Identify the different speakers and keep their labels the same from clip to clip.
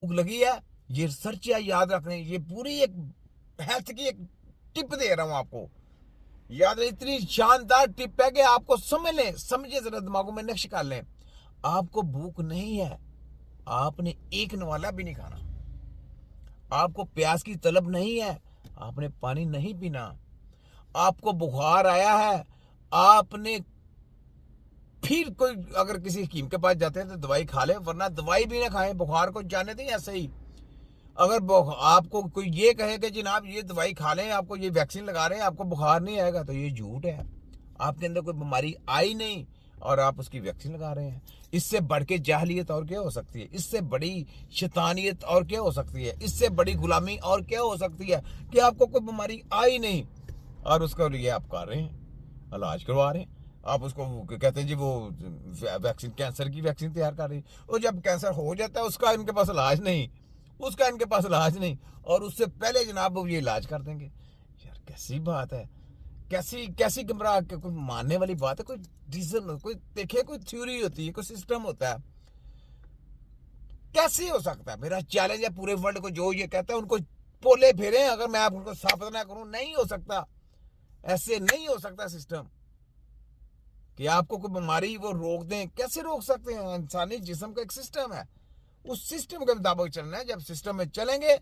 Speaker 1: भूख लगी है, ये रिसर्च है, याद रखने, ये पूरी एक हेल्थ की एक टिप दे रहा हूं आपको। याद रहे, इतनी शानदार टिप है कि आपको समझ लें, समझे जरा, दिमागों में नक्श कर लें। आपको भूख नहीं है, आपने एक नवाला भी नहीं खाना। आपको प्यास की तलब नहीं है, आपने पानी नहीं पीना। आपको बुखार आया है, आपने फिर कोई अगर किसी हकीम के पास जाते हैं तो दवाई खा ले, वरना दवाई भी ना खाएं, बुखार को जाने दें ऐसे ही। अगर आपको कोई ये कहे कि जनाब ये दवाई खा लें, आपको ये वैक्सीन लगा रहे हैं, आपको बुखार नहीं आएगा, तो ये झूठ है। आपके अंदर कोई बीमारी आई नहीं और आप उसकी वैक्सीन लगा रहे हैं। इससे बढ़ के जाहलियत और क्या हो सकती है? इससे बड़ी शैतानियत और क्या हो सकती है? इससे बड़ी गुलामी और क्या हो सकती है कि आपको कोई बीमारी आई नहीं और उसके लिए आप कर रहे हैं, इलाज करवा रहे हैं। आप उसको कहते हैं जी वो वैक्सीन, कैंसर की वैक्सीन तैयार कर रही है। और जब कैंसर हो जाता है उसका इनके पास इलाज नहीं, उसका इनके पास इलाज नहीं, और उससे पहले जनाब वो ये इलाज कर देंगे। यार कैसी बात है, कैसी कैसी गुमराह, कोई मानने वाली बात है? कोई रीजन, कोई देखे, कोई थ्योरी होती है, कोई सिस्टम होता है, कैसे हो सकता है? मेरा चैलेंज है पूरे वर्ल्ड को, जो ये कहता है उनको पोले फेरे, अगर मैं आपको साबित ना करूं, नहीं हो सकता, ऐसे नहीं हो सकता सिस्टम कि आपको कोई बीमारी वो रोक दें। कैसे रोक सकते हैं? इंसानी जिस्म का एक सिस्टम है, उस सिस्टम के मुताबिक चलना है। जब सिस्टम में चलेंगे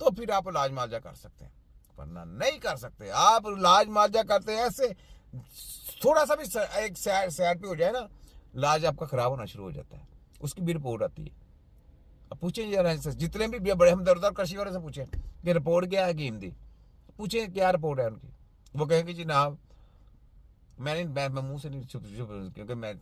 Speaker 1: तो फिर आप इलाज मुआवजा कर सकते हैं, वरना नहीं कर सकते। आप इलाज मुआवजा करते हैं ऐसे, थोड़ा सा भी एक साइड पे हो जाए ना, इलाज आपका खराब होना शुरू हो जाता है, उसकी भी रिपोर्ट आती है। अब पूछें जरा जितने भी बड़े हमदर्द कृषि वाले से पूछें कि रिपोर्ट क्या है हकीम दी, पूछें क्या रिपोर्ट है उनकी, वो कहेंगे जी जनाब मैं मुंह से नहीं छुप, क्योंकि मैं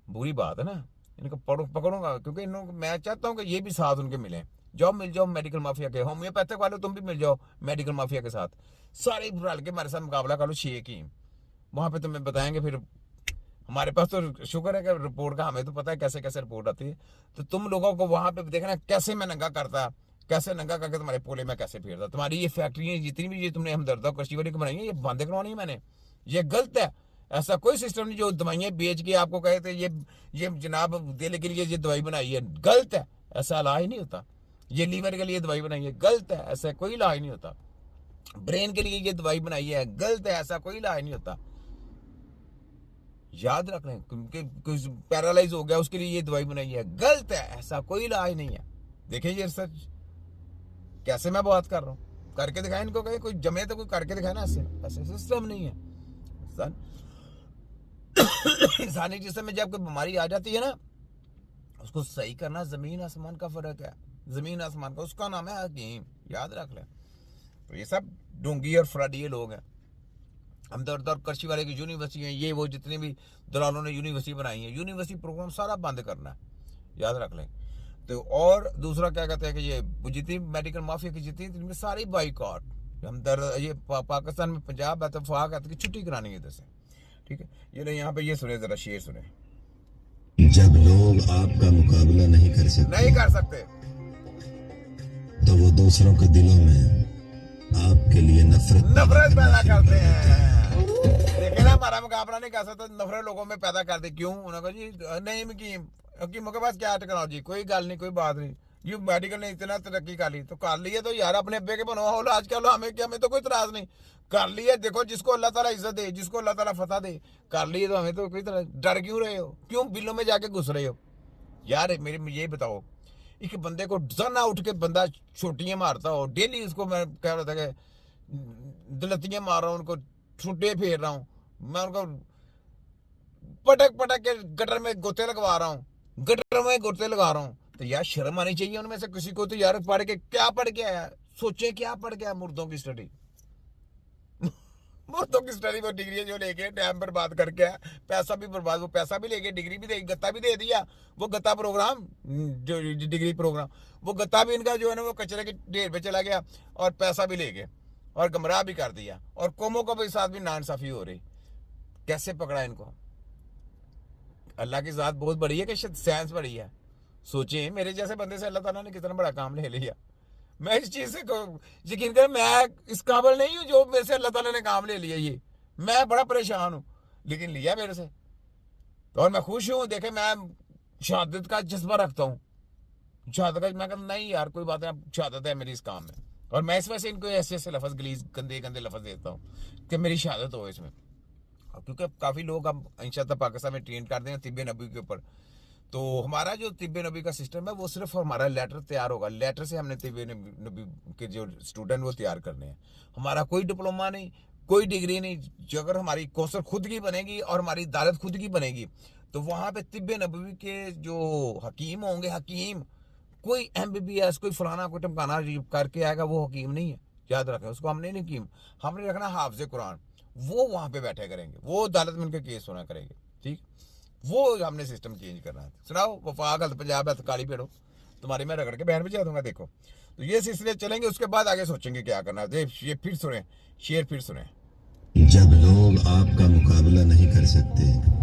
Speaker 1: बुरी बात है ना, इनको पकड़ूंगा, क्योंकि इन मैं चाहता हूँ कि ये भी साथ उनके मिले। जॉब मिल जाओ मेडिकल माफिया के, होम्योपैथिक वाले तुम भी मिल जाओ मेडिकल माफिया के साथ, सारे रल के हमारे साथ मुकाबला कर लो 6 की। वहां पे तुम्हें बताएंगे फिर। हमारे पास तो शुक्र है कि रिपोर्ट का हमें तो पता है कैसे कैसे रिपोर्ट आती है। तो तुम लोगों को वहां पे देखना कैसे मैं नंगा करता, कैसे नंगा करके तुम्हारे पोले में कैसे फेरता। तुम्हारी ये फैक्ट्रियां जितनी भी ये तुमने हमदर्दा कृषि वाली को बनाई है, ये बंद करवानी है मैंने, ये गलत है। ऐसा कोई सिस्टम नहीं जो दवाइयां बेच के आपको कहे थे ये जनाब दिल के लिए ये दवाई बनाई है, गलत है। ऐसा इलाज नहीं होता। ये लीवर के लिए दवाई बनाई है, गलत है, ऐसा कोई इलाज नहीं होता। ब्रेन के लिए ये दवाई बनाई है, गलत है, ऐसा कोई इलाज नहीं होता। याद रख लें, कुछ पैरालाइज हो गया उसके लिए ये दवाई बनाई है, गलत है, ऐसा कोई इलाज नहीं है। देखिए ये रिसर्च कैसे मैं बात कर रहा हूँ, करके दिखाए इनको, कहे कोई जमे तो कोई करके दिखाए ना। ऐसे ऐसे सिस्टम नहीं है। इंसानी जिस्म में जब कोई बीमारी आ जाती है ना, उसको सही करना जमीन आसमान का फर्क है, जमीन आसमान का, उसका नाम है हकीम, याद रख लें। तो ये सब ढोंगी और फ्रॉडिये लोग हैं। हमदर्द और कृषि वाले की यूनिवर्सिटी है, ये वो जितने भी दलालों ने यूनिवर्सिटी बनाई है, यूनिवर्सिटी प्रोग्राम सारा बंद करना है, याद रख लें। तो और दूसरा क्या कहते हैं कि ये जितनी मेडिकल माफिया की जितनी, इनमें सारी बाइकआउट। हमदर्द ये पाकिस्तान में पंजाब इतफाक है कि छुट्टी करानी है इधर से, ठीक है। ये नहीं, यहाँ पे ये सुने, जरा शेर सुने।
Speaker 2: जब लोग आपका मुकाबला नहीं कर सकते तो वो दूसरों के दिलों में आपके लिए नफरत
Speaker 1: पैदा करते हैं। देखे ना, हमारा मुकाबला नहीं कर सकते, नफरत लोगों में पैदा कर दे। क्यों? उन्होंने कहा जी नहीं हकीमों के पास क्या टेक्नोलॉजी, कोई गल नहीं, कोई बात नहीं, ये मेडिकल ने इतना तरक्की कर ली, तो कर ली है तो यार अपने अब्बे के बनो हो आजकल, हमें तो कोई इतराज नहीं, कर ली है। देखो जिसको अल्लाह ताला इज्जत दे, जिसको अल्लाह ताला फतह दे, कर ली है, तो हमें तो कोई तरह डर क्यों रहे हो? क्यों बिलों में जाके घुस रहे हो? यार मेरे ये बताओ, एक बंदे को जना उठ के बंदा छोटियां मारता हो डेली, उसको मैं कह रहा था कि दलतियां मार रहा हूँ, उनको छुट्टे फेर रहा हूँ, मैं उनको पटक पटक के गटर में गोते लगवा रहा हूँ, गटर में गोते लगा रहा हूँ। तो यार शर्म आनी चाहिए उनमें से किसी को। तो यार पढ़ के क्या पढ़ के आया? सोचे क्या पढ़ के आया? मुर्दों की स्टडी, मुर्दों की स्टडी, वो डिग्री जो लेके टाइम पर बात करके आया, पैसा भी बर्बाद, वो पैसा भी लेके डिग्री भी दे, गत्ता भी दे दिया। वो गत्ता प्रोग्राम, जो डिग्री प्रोग्राम, वो गत्ता भी इनका जो है ना वो कचरे के ढेर पे चला गया, और पैसा भी ले गए, और गुमराह भी कर दिया, और कौमों को भी साथ भी नाइंसाफी हो रही। कैसे पकड़ा इनको? अल्लाह की ज़ात बहुत बड़ी है कि साइंस बड़ी है। सोचे मेरे जैसे बंदे से अल्लाह ताला ने कितना बड़ा काम ले लिया। मैं इस चीज़ से यकीन कर, मैं इस काबिल नहीं हूँ जो मेरे से अल्लाह ताला ने काम ले लिया। ये मैं बड़ा परेशान हूँ, लेकिन लिया मेरे से, तो और मैं खुश हूँ। देखे मैं शहादत का जज्बा रखता हूँ, शहादत का मैं कहता नहीं यार कोई बात है, अब शहादत है मेरी इस काम में, और मैं इस वजह से इनको ऐसे ऐसे लफज गलीज गंदे गंदे लफज देता हूँ कि मेरी शहादत हो इसमें। क्योंकि काफ़ी लोग अब इंशाअल्लाह पाकिस्तान में ट्रेन कर देंगे तिब्बे नबी के ऊपर। तो हमारा जो तिब्बे नबी का सिस्टम है वो सिर्फ हमारा लेटर तैयार होगा, लेटर से हमने तिब्बे नबी के जो स्टूडेंट वो तैयार करने हैं। हमारा कोई डिप्लोमा नहीं, कोई डिग्री नहीं। जो अगर हमारी कौंसल खुद की बनेगी और हमारी अदालत खुद की बनेगी तो वहाँ पे तिब्बे नबी के जो हकीम होंगे, हकीम कोई MBBS कोई फलाना कोई टमकाना करके आएगा, वो हकीम नहीं है, याद रखें उसको। हमने नहीं हकीम, हमने रखना हाफिज कुरान, वो वहाँ पे बैठे करेंगे, वो अदालत में उनके केस सुना करेंगे। ठीक, वो हमने सिस्टम चेंज करना है। सुनाओ वफाक गलत पंजाब है काली पेड़ो, तुम्हारी मैं रगड़ के बहन भिजा दूंगा। देखो तो ये सिलसिले चलेंगे, उसके बाद आगे सोचेंगे क्या करना है। ये फिर सुने शेर, फिर सुने।
Speaker 2: जब लोग आपका मुकाबला नहीं कर सकते